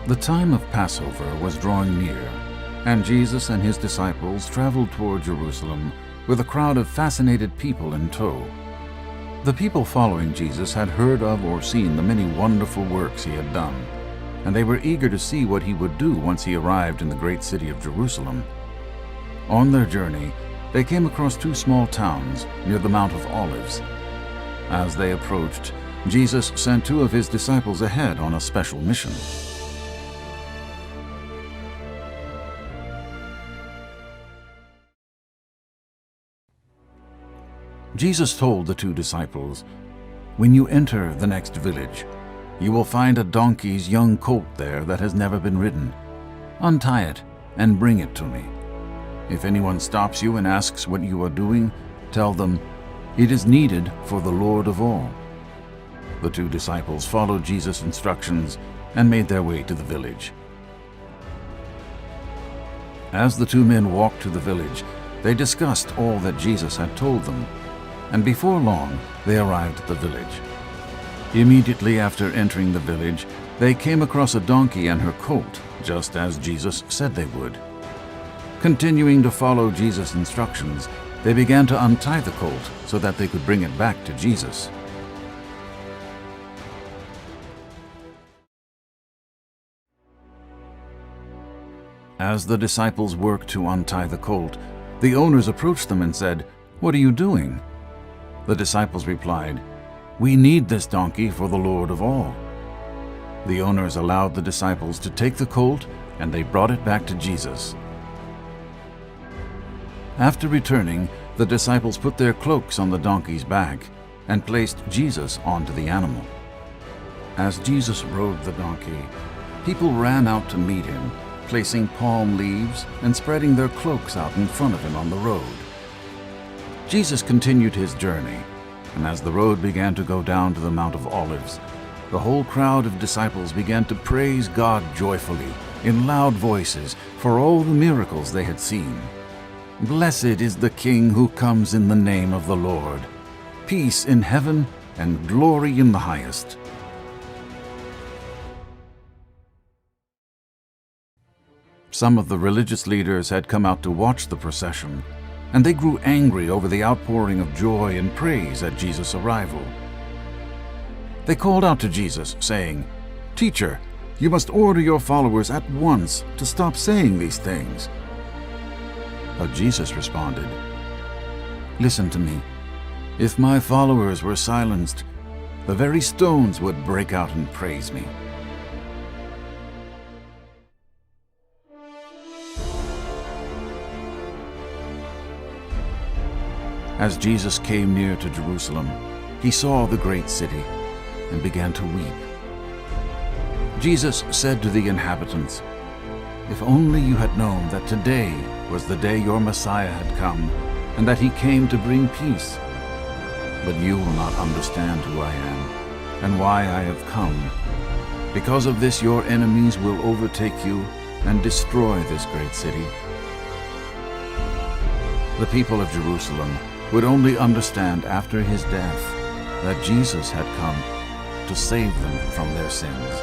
The time of Passover was drawing near, and Jesus and his disciples traveled toward Jerusalem with a crowd of fascinated people in tow. The people following Jesus had heard of or seen the many wonderful works he had done, and they were eager to see what he would do once he arrived in the great city of Jerusalem. On their journey, they came across two small towns near the Mount of Olives. As they approached, Jesus sent two of his disciples ahead on a special mission. Jesus told the two disciples, "When you enter the next village, you will find a donkey's young colt there that has never been ridden. Untie it and bring it to me. If anyone stops you and asks what you are doing, tell them, 'It is needed for the Lord of all.'" The two disciples followed Jesus' instructions and made their way to the village. As the two men walked to the village, they discussed all that Jesus had told them, and before long they arrived at the village. Immediately after entering the village, they came across a donkey and her colt, just as Jesus said they would. Continuing to follow Jesus' instructions, they began to untie the colt so that they could bring it back to Jesus. As the disciples worked to untie the colt, the owners approached them and said, "What are you doing?" The disciples replied, "We need this donkey for the Lord of all." The owners allowed the disciples to take the colt, and they brought it back to Jesus. After returning, the disciples put their cloaks on the donkey's back and placed Jesus onto the animal. As Jesus rode the donkey, people ran out to meet him, placing palm leaves and spreading their cloaks out in front of him on the road. Jesus continued his journey, and as the road began to go down to the Mount of Olives, the whole crowd of disciples began to praise God joyfully, in loud voices, for all the miracles they had seen. "Blessed is the King who comes in the name of the Lord. Peace in heaven and glory in the highest." Some of the religious leaders had come out to watch the procession, and they grew angry over the outpouring of joy and praise at Jesus' arrival. They called out to Jesus, saying, "Teacher, you must order your followers at once to stop saying these things." But Jesus responded, "Listen to me. If my followers were silenced, the very stones would break out and praise me." As Jesus came near to Jerusalem, he saw the great city and began to weep. Jesus said to the inhabitants, "If only you had known that today was the day your Messiah had come, and that he came to bring peace. But you will not understand who I am and why I have come. Because of this your enemies will overtake you and destroy this great city." The people of Jerusalem would only understand after his death that Jesus had come to save them from their sins.